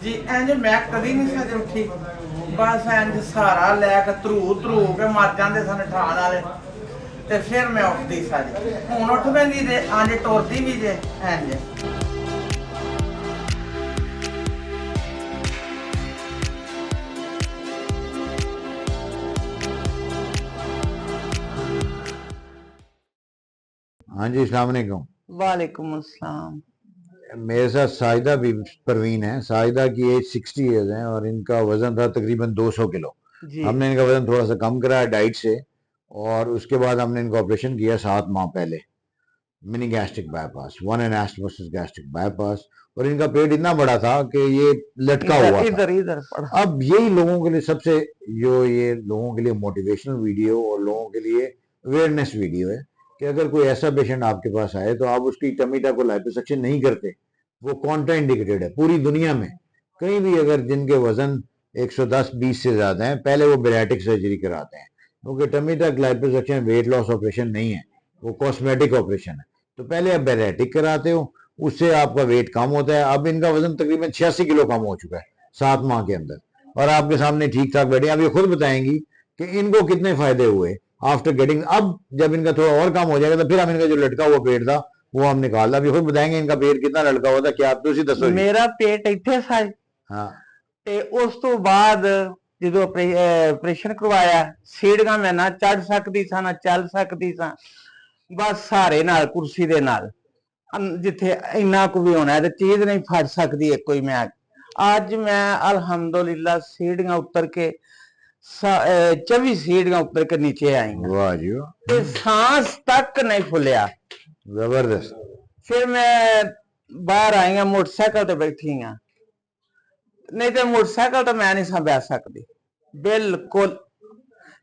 जी इंज मैं कदी नहीं सज उठी बस इंज सहारा लैके ਧਰੂ के मर जाते सन ਠਾਣ वाले ते फिर मैं उठती सज हुण उठ पैंदी ते इंज टुरदी भी जे इंज हाँ जी, अस्सलाम वालेकुम। वालेकुम अस्सलाम। मेरे साथ साहिदा भी परवीन है। साहिदा की एज 60 ईयर्स है और इनका वजन था तकरीबन 200 किलो। हमने इनका वजन थोड़ा सा कम कराया डाइट से और उसके बाद हमने इनका ऑपरेशन किया 7 माह पहले, mini gastric bypass, 1 anastomosis gastric bypass. और इनका पेट इतना बड़ा था कि ये लटका हुआ था। इधर पड़ा। अब यही लोगों के लिए सबसे जो ये लोगों के लिए मोटिवेशनल वीडियो और लोगों के लिए अवेयरनेस वीडियो है कि अगर कोई ऐसा पेशेंट आपके पास आए तो आप उसकी टमीटा को लाइपोसक्शन नहीं करते, वो कॉन्ट्राइंडिकेटेड है पूरी दुनिया में। कहीं भी अगर जिनके वजन 110-20 से ज्यादा है पहले वो बेरेटिक सर्जरी कराते हैं, क्योंकि टमीटा लाइपोसक्शन वेट लॉस ऑपरेशन नहीं है, वो कॉस्मेटिक ऑपरेशन है। तो पहले आप बेरेटिक कराते हो, उससे आपका वेट कम होता है। अब इनका वजन तकरीबन 86 किलो कम हो चुका है 7 माह के अंदर और आपके सामने ठीक ठाक बैठे। अब ये खुद बताएंगी कि इनको कितने फायदे हुए आफ्टर गेटिंग। अब जब इनका थोड़ा और कम हो जाएगा तो फिर हम इनका जो लटका हुआ पेट था वो हम निकाला। अभी खुद बताएंगे इनका पेट कितना लटका हुआ था। क्या आप तुसी दसो जी। मेरा पेट इत्थे सा हाँ ਤੇ ਉਸ ਤੋਂ ਬਾਅਦ ਜਦੋਂ ਆਪਰੇਸ਼ਨ ਕਰਵਾਇਆ ਸੀੜੀਆਂ ਮੈਂ ਨਾ ਚੜ ਸਕਦੀ ਸਾਂ ਨਾ ਚੱਲ ਸਕਦੀ ਸਾਂ, ਬਸ ਸਹਾਰੇ ਨਾਲ ਕੁਰਸੀ ਦੇ ਨਾਲ ਜਿੱਥੇ ਇੰਨਾ ਕੁ ਵੀ ਹੋਣਾ ਤੇ ਚੀਜ਼ ਨਹੀਂ ਫੜ ਸਕਦੀ ਇੱਕੋ ਹੀ ਮੈਂ। ਅੱਜ ਮੈਂ ਅਲਹਮਦੁਲਿਲਾ सीढ़ियां उतर के 24 सीढ़ियां उतर के नीचे आई वाह जी वाह, ते सांस तक नहीं फुलिया। जबरदस्त। फिर मैं बाहर आई हाँ, मोटरसाइकिल ते बैठी हाँ, नहीं तो मोटरसाइकिल तो मैं नहीं सा बह सकती बिल्कुल।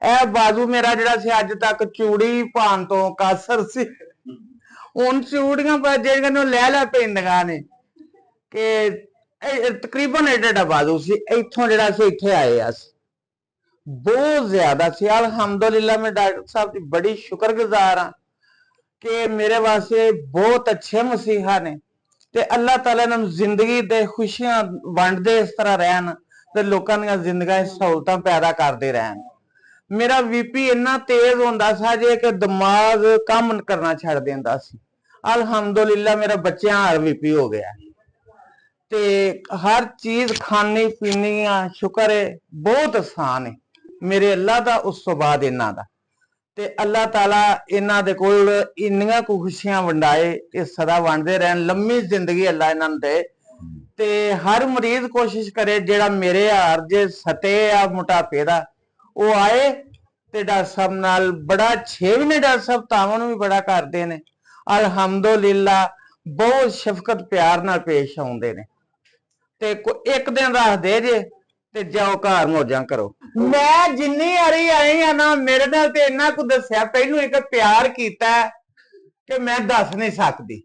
ਇਹ ਬਾਜ਼ੂ ਮੇਰਾ ਜਿਹੜਾ ਸੀ ਅੱਜ ਤੱਕ ਚੂੜੀ ਪਾਣ ਤੋਂ ਕਾਸਰ ਸੀ, ਹੁਣ ਚੂੜੀਆਂ ਪਰ ਜਿਹੜੀਆਂ ਨੂੰ ਲੈ ਪੈਂਦੀਆਂ ਨੇ ਕਿ ਤਕਰੀਬਨ ਏਡਾ ਬਾਜ਼ੂ ਸੀ। ਇੱਥੋਂ ਜਿਹੜਾ ਸੀ ਇੱਥੇ ਆਏ ਆ ਬਹੁਤ ਜ਼ਿਆਦਾ ਸੀ। ਅਲਹਮਦੁਲਿਲਾ मैं डॉक्टर साहब की बड़ी शुक्रगुजार हाँ कि मेरे वास्ते बहुत अच्छे मसीहा ने ਤੇ ਅੱਲਾਹ ਤਾਲਾ ਨੂੰ ਜ਼ਿੰਦਗੀ ਦੇ ਖੁਸ਼ੀਆਂ ਵੰਡਦੇ ਇਸ ਤਰ੍ਹਾਂ ਰਹਿਣ ਤੇ ਲੋਕਾਂ ਦੀਆਂ ਜ਼ਿੰਦਗੀਆਂ ਸਹੂਲਤਾਂ ਪੈਦਾ ਕਰਦੇ ਰਹਿਣ। ਮੇਰਾ ਵੀਪੀ ਇੰਨਾ ਤੇਜ਼ ਹੁੰਦਾ ਸੀ ਜੇ ਕਿ ਦਿਮਾਗ ਕੰਮ ਕਰਨਾ ਛੱਡ ਦਿੰਦਾ ਸੀ। ਅਲਹਮਦੁਲਿਲਾ ਮੇਰਾ ਬੱਚਿਆਂ ਹਾਲ ਵੀਪੀ ਹੋ ਗਿਆ ਤੇ ਹਰ ਚੀਜ਼ ਖਾਣੀ ਪੀਣੀ ਆ ਸ਼ੁਕਰ ਹੈ ਬਹੁਤ ਆਸਾਨ ਹੈ ਮੇਰੇ ਅੱਲਾਹ ਦਾ, ਉਸ ਤੋਂ ਬਾਅਦ ਇਹਨਾਂ ਦਾ। ਤੇ ਅੱਲਾਹ ਤਾਲਾ ਇਹਨਾਂ ਦੇ ਕੋਲ ਇੰਨੀਆਂ ਕੁ ਖੁਸ਼ੀਆਂ ਵੰਡਾਏ, ਇਹ ਸਦਾ ਵੰਡਦੇ ਰਹਿਣ, ਲੰਮੀ ਜ਼ਿੰਦਗੀ ਅੱਲਾਹ ਇਹਨਾਂ ਨੂੰ ਦੇ। ਤੇ ਹਰ ਮਰੀਜ਼ ਕੋਸ਼ਿਸ਼ ਕਰੇ ਜਿਹੜਾ ਮੇਰੇ ਹਾਰ ਜੇ ਸਤੇ ਆ ਮੋਟਾਪੇ ਦਾ ਉਹ ਆਏ ਤੇ ਡਾਕਟਰ ਸਾਹਿਬ ਨਾਲ ਬੜਾ 6 ਮਹੀਨੇ ਡਾਕਟਰ ਸਾਹਿਬ ਤਾਵਨ ਵੀ ਬੜਾ ਕਰਦੇ ਨੇ। ਅਲਹਮਦੁਲਿਲਾ ਬਹੁਤ ਸ਼ਫਕਤ ਪਿਆਰ ਨਾਲ ਪੇਸ਼ ਆਉਂਦੇ ਨੇ ਤੇ ਇੱਕ ਦਿਨ ਰੱਖਦੇ ਜੇ ਤੇ ਜਾਓ ਘਰ ਮੌਜਾਂ ਕਰੋ। ਮੈਂ ਜਿੰਨੀ ਵਾਰੀ ਆਈ ਆ ਨਾ ਮੇਰੇ ਨਾਲ ਤੇ ਇੰਨਾ ਕੁ ਦੱਸਿਆ, ਪਹਿਲੋਂ ਇੱਕ ਪਿਆਰ ਕੀਤਾ ਕਿ ਮੈਂ ਦੱਸ ਨਹੀਂ ਸਕਦੀ।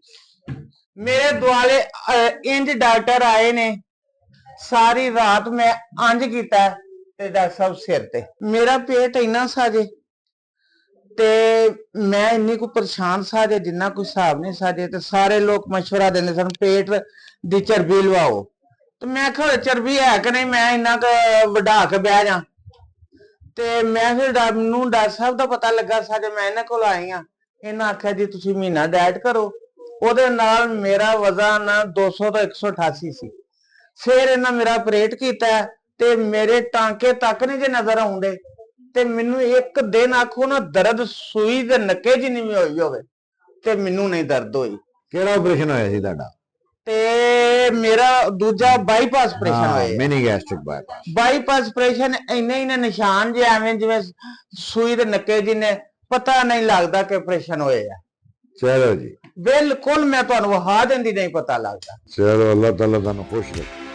ਮੇਰੇ ਦੁਆਲੇ ਇੰਜ ਡਾਕਟਰ ਆਏ ਨੇ, ਸਾਰੀ ਰਾਤ ਮੈਂ ਅੰਜ ਕੀਤਾ ਤੇ ਡਾਕਟਰ ਸਾਹਿਬ ਸਿਰ ਤੇ। ਮੇਰਾ ਪੇਟ ਇੰਨਾ ਸਾਜੇ ਤੇ ਮੈਂ ਇੰਨੀ ਕੁ ਪਰੇਸ਼ਾਨ ਸਾਜੇ ਜਿੰਨਾ ਕੋਈ ਹਿਸਾਬ ਨਹੀਂ ਸਾਜੇ। ਤੇ ਸਾਰੇ ਲੋਕ ਮਸ਼ਵਰਾ ਦਿੰਦੇ ਸਨ ਪੇਟ ਦੀ ਚਰਬੀ ਲਵਾਓ, ਤੇ ਮੈਂ ਕਿਹਾ ਚਰਬੀ ਹੈ ਕਿ ਨਹੀਂ, ਮੈਂ ਇੰਨਾ ਕੁ ਵਢਾ ਕੇ ਬਹਿ ਜਾ। ਤੇ ਮੈਂ ਫਿਰ ਡਾਕਟਰ ਸਾਹਿਬ ਦਾ ਪਤਾ ਲੱਗਾ ਸਾਡੇ, ਮੈਂ ਇਹਨਾਂ ਕੋਲ ਆਈ ਆ। ਇਹਨਾਂ ਆਖਿਆ ਜੀ ਤੁਸੀਂ ਮਹੀਨਾ ਡਾਇਟ ਕਰੋ। ਉਹਦੇ ਨਾਲ ਮੇਰਾ ਵਜ਼ਨ 200 ਤੋਂ 188 ਸੀ। ਫਿਰ ਇਹਨਾਂ ਮੇਰਾ ਆਪਰੇਟ ਕੀਤਾ ਤੇ ਮੇਰੇ ਟਾਂਕੇ ਤੱਕ ਨਹੀਂ ਜੇ ਨਜ਼ਰ ਆਉਂਦੇ। ਤੇ ਮੈਨੂੰ ਇੱਕ ਦਿਨ ਆਖੋ ਨਾ ਦਰਦ ਸੂਈ ਦੇ ਨੱਕੇ ਜਿੰਨੀ ਵੀ ਹੋਈ ਹੋਵੇ ਤੇ ਮੈਨੂੰ ਨਹੀਂ ਦਰਦ ਹੋਈ। ਕਿਹੜਾ ਆਪਰੇਸ਼ਨ ਹੋਇਆ ਸੀ ਤੁਹਾਡਾ? ਤੇ ਮੇਰਾ ਦੂਜਾ ਬਾਈਪਾਸ ਆਪਰੇਸ਼ਨ ਹੋਇਆ, mini gastric bypass. Bypass operation ਇੰਨੇ ਨਿਸ਼ਾਨ ਜੇ ਐਵੇਂ ਜਿਵੇਂ ਸੂਈ ਦੇ ਨੱਕੇ ਜਿੰਨੇ, ਪਤਾ ਨਹੀਂ ਲੱਗਦਾ ਕਿ ਆਪਰੇਸ਼ਨ ਹੋਏ ਆ। ਚਲੋ ਜੀ, ਬਿਲਕੁਲ ਮੈਂ ਤੁਹਾਨੂੰ ਵਹਾ ਦਿੰਦੀ, ਨਹੀਂ ਪਤਾ ਲੱਗਦਾ। ਚਲੋ ਅੱਲਾਹ ਤਾਲਾ ਤੁਹਾਨੂੰ ਖੁਸ਼ ਰੱਖੇ।